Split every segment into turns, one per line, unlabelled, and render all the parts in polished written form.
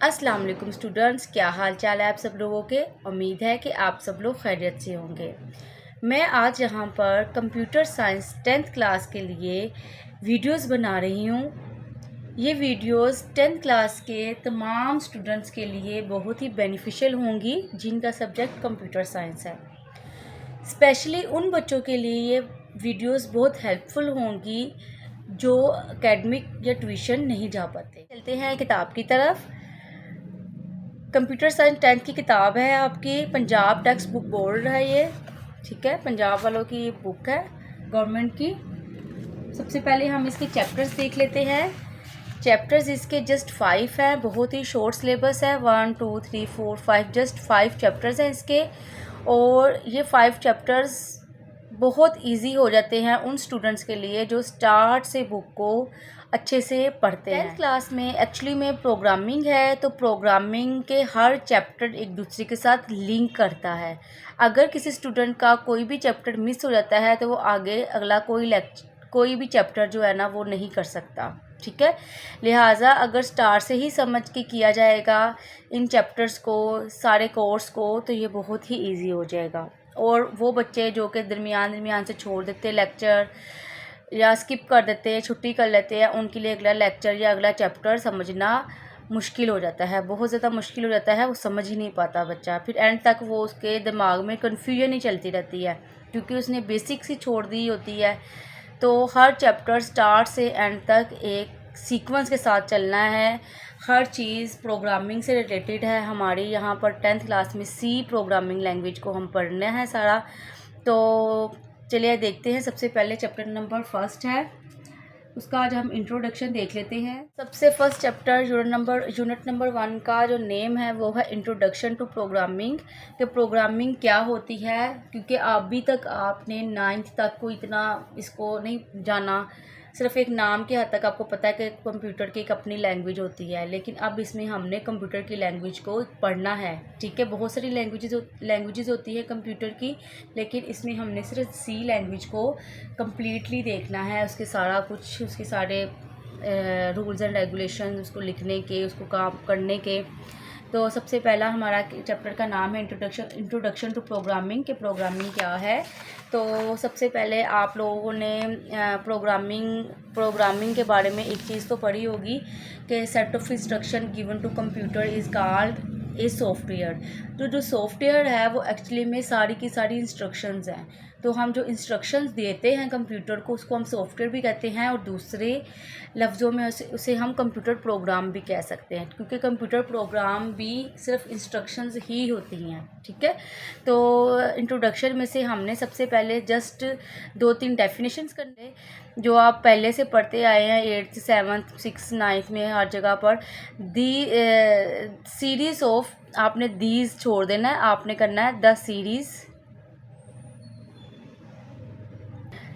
अस्सलाम वालेकुम स्टूडेंट्स, क्या हाल चाल है आप सब लोगों के। उम्मीद है कि आप सब लोग खैरियत से होंगे। मैं आज यहाँ पर कंप्यूटर साइंस 10th क्लास के लिए वीडियोस बना रही हूँ। ये वीडियोस 10th क्लास के तमाम स्टूडेंट्स के लिए बहुत ही बेनिफिशियल होंगी जिनका सब्जेक्ट कंप्यूटर साइंस है। स्पेशली उन बच्चों के लिए ये वीडियोस बहुत हेल्पफुल होंगी जो एकेडमिक या ट्यूशन नहीं जा पाते। चलते हैं किताब की तरफ। कंप्यूटर साइंस 10th की किताब है आपकी, पंजाब टेक्स्ट बुक बोर्ड है ये, ठीक है, पंजाब वालों की बुक है गवर्नमेंट की। सबसे पहले हम इसके चैप्टर्स देख लेते हैं। चैप्टर्स इसके जस्ट 5 हैं, बहुत ही शॉर्ट सिलेबस है। 1 2 3 4 5 जस्ट 5 चैप्टर्स हैं इसके। और ये 5 चैप्टर्स बहुत इजी हो जाते हैं उन स्टूडेंट्स के लिए जो स्टार्ट से बुक को अच्छे से पढ़ते हैं। 10th क्लास में एक्चुअली में प्रोग्रामिंग है, तो प्रोग्रामिंग के हर चैप्टर एक दूसरे के साथ लिंक करता है। अगर किसी स्टूडेंट का कोई भी चैप्टर मिस हो जाता है तो वो आगे अगला कोई भी चैप्टर जो है ना वो नहीं कर सकता, ठीक है। लिहाजा अगर स्टार्ट से ही समझ के किया जाएगा इन चैप्टर्स को, सारे कोर्स को, तो ये बहुत ही ईजी हो जाएगा। और वो बच्चे जो कि दरमियान से छोड़ देते लेक्चर या स्किप कर देते हैं, छुट्टी कर लेते हैं, उनके लिए अगला लेक्चर या अगला चैप्टर समझना मुश्किल हो जाता है, बहुत ज़्यादा मुश्किल हो जाता है। वो समझ ही नहीं पाता बच्चा, फिर एंड तक वो उसके दिमाग में कन्फ्यूजन ही चलती रहती है क्योंकि उसने बेसिक्स ही छोड़ दी होती है। तो हर चैप्टर स्टार्ट से एंड तक एक सीक्वेंस के साथ चलना है। हर चीज़ प्रोग्रामिंग से रिलेटेड है। हमारी यहाँ पर 10th क्लास में सी प्रोग्रामिंग लैंग्वेज को हम पढ़ना है सारा। तो चलिए देखते हैं। सबसे पहले चैप्टर नंबर 1 है, उसका आज हम इंट्रोडक्शन देख लेते हैं। सबसे फर्स्ट चैप्टर यूनिट नंबर 1 का जो नेम है वो है इंट्रोडक्शन टू प्रोग्रामिंग, कि प्रोग्रामिंग क्या होती है। क्योंकि अभी तक आपने 9th तक को इतना इसको नहीं जाना, सिर्फ एक नाम के हद तक आपको पता है कि कंप्यूटर की एक अपनी लैंग्वेज होती है, लेकिन अब इसमें हमने कंप्यूटर की लैंग्वेज को पढ़ना है, ठीक है। बहुत सारी लैंग्वेजेस होती है कंप्यूटर की, लेकिन इसमें हमने सिर्फ सी लैंग्वेज को कम्प्लीटली देखना है, उसके सारा कुछ, उसके सारे रूल्स एंड रेगुलेशन, उसको लिखने के, उसको काम करने के। तो सबसे पहला हमारा चैप्टर का नाम है इंट्रोडक्शन टू प्रोग्रामिंग, कि प्रोग्रामिंग क्या है। तो सबसे पहले आप लोगों ने प्रोग्रामिंग के बारे में एक चीज़ तो पढ़ी होगी कि set of instruction given to computer is called a software. तो जो सॉफ्टवेयर है वो एक्चुअली में सारी की सारी इंस्ट्रक्शंस हैं। तो हम जो इंस्ट्रक्शंस देते हैं कंप्यूटर को उसको हम सॉफ्टवेयर भी कहते हैं, और दूसरे लफ्ज़ों में उसे हम कंप्यूटर प्रोग्राम भी कह सकते हैं, क्योंकि कंप्यूटर प्रोग्राम भी सिर्फ इंस्ट्रक्शंस ही होती हैं, ठीक है। तो इंट्रोडक्शन में से हमने सबसे पहले जस्ट 2-3 डेफिनेशंस करने जो आप पहले से पढ़ते आए हैं 8th 7th 6th 9th में हर जगह पर। दी सीरीज़ ऑफ, आपने दीज छोड़ देना है, आपने करना है the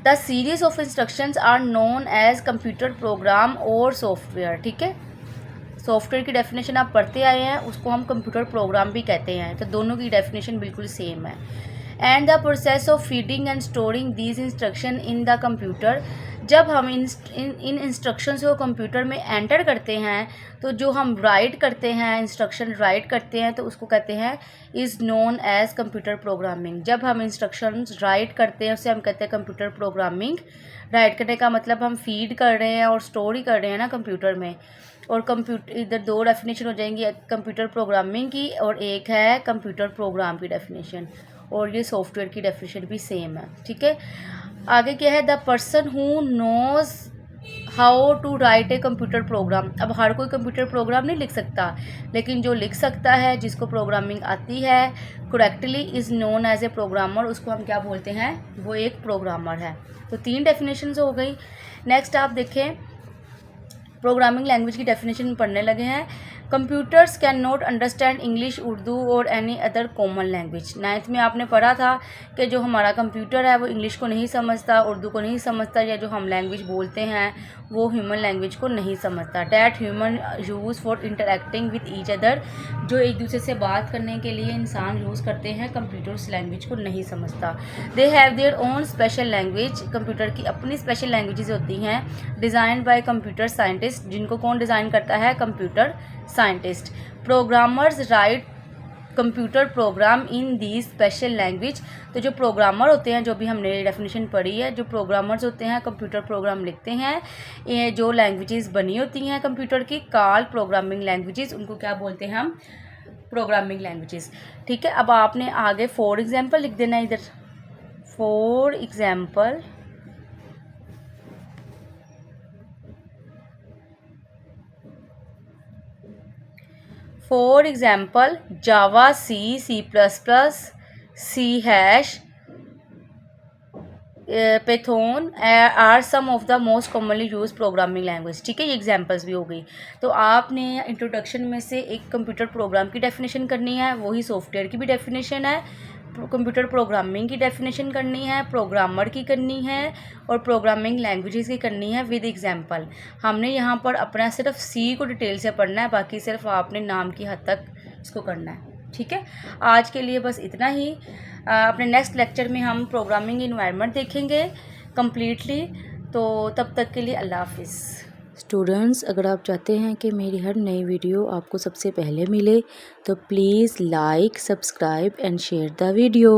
series of instructions are known as computer program और सॉफ्टवेयर, ठीक है। सॉफ्टवेयर की डेफिनेशन आप पढ़ते आए हैं, उसको हम कंप्यूटर प्रोग्राम भी कहते हैं, तो दोनों की डेफिनेशन बिल्कुल सेम है। And the process of feeding and storing these instruction in the computer, जब हम इन इंस्ट्रक्शंस को कंप्यूटर में एंटर करते हैं तो जो हम राइट करते हैं, इंस्ट्रक्शन राइट करते हैं, तो उसको कहते हैं is known as computer programming. जब हम इंस्ट्रक्शंस राइट करते हैं उसे हम कहते हैं कंप्यूटर प्रोग्रामिंग। राइट करने का मतलब हम फीड कर रहे हैं और स्टोर ही कर रहे हैं ना कंप्यूटर में। और कंप्यूटर, इधर 2 डेफिनेशन हो जाएंगी, कंप्यूटर प्रोग्रामिंग की और एक है कंप्यूटर प्रोग्राम की डेफिनेशन, और ये सॉफ्टवेयर की डेफिनेशन भी सेम है, ठीक है। आगे क्या है, the person who knows how to write a computer program. अब हर कोई कंप्यूटर प्रोग्राम नहीं लिख सकता, लेकिन जो लिख सकता है, जिसको प्रोग्रामिंग आती है correctly, is known as a programmer, उसको हम क्या बोलते हैं, वो एक प्रोग्रामर है। तो 3 डेफिनेशंस हो गई। नेक्स्ट आप देखें, प्रोग्रामिंग लैंग्वेज की डेफिनेशन पढ़ने लगे हैं। Computers can not understand English, Urdu और any other common language. 9th में आपने पढ़ा था कि जो हमारा कंप्यूटर है वो इंग्लिश को नहीं समझता, उर्दू को नहीं समझता, या जो हम लैंग्वेज बोलते हैं वो ह्यूमन लैंग्वेज को नहीं समझता। That human use for interacting with each other, जो एक दूसरे से बात करने के लिए इंसान यूज़ करते हैं, कंप्यूटर उस लैंग्वेज को नहीं समझता। They have their own special language, computer की अपनी स्पेशल लैंग्वेजेस होती हैं, डिज़ाइन बाय कंप्यूटर साइंटिस्ट, जिनको कौन डिज़ाइन करता है, computer scientist. Programmers right computer program इन दी स्पेशल लैंग्वेज। तो जो प्रोग्रामर होते हैं, जो भी हमने डेफिनेशन पढ़ी है, जो प्रोग्रामर्स होते हैं कंप्यूटर प्रोग्राम लिखते हैं, ये जो लैंग्वेजेस बनी होती हैं कंप्यूटर की, कॉल प्रोग्रामिंग लैंग्वेजेस, उनको क्या बोलते हैं हम? Programming languages. ठीक है, अब आपने आगे फॉर एग्जांपल लिख देना इधर। For example Java, C plus plus, C hash, Python are some of the most commonly use programming language. ठीक है, ये एग्जांपल्स भी हो गई। तो आपने इंट्रोडक्शन में से एक कंप्यूटर प्रोग्राम की डेफिनेशन करनी है, वही सॉफ्टवेयर की भी डेफिनेशन है, कंप्यूटर प्रोग्रामिंग की डेफिनेशन करनी है, प्रोग्रामर की करनी है, और प्रोग्रामिंग लैंग्वेजेस की करनी है विद एग्जांपल। हमने यहाँ पर अपना सिर्फ सी को डिटेल से पढ़ना है, बाकी सिर्फ आपने नाम की हद तक इसको करना है। ठीक है, आज के लिए बस इतना ही। अपने नेक्स्ट लेक्चर में हम प्रोग्रामिंग इन्वायरमेंट देखेंगे कम्प्लीटली। तो तब तक के लिए अल्लाह हाफिज़। स्टूडेंट्स, अगर आप चाहते हैं कि मेरी हर नई वीडियो आपको सबसे पहले मिले तो please like, subscribe and share the video.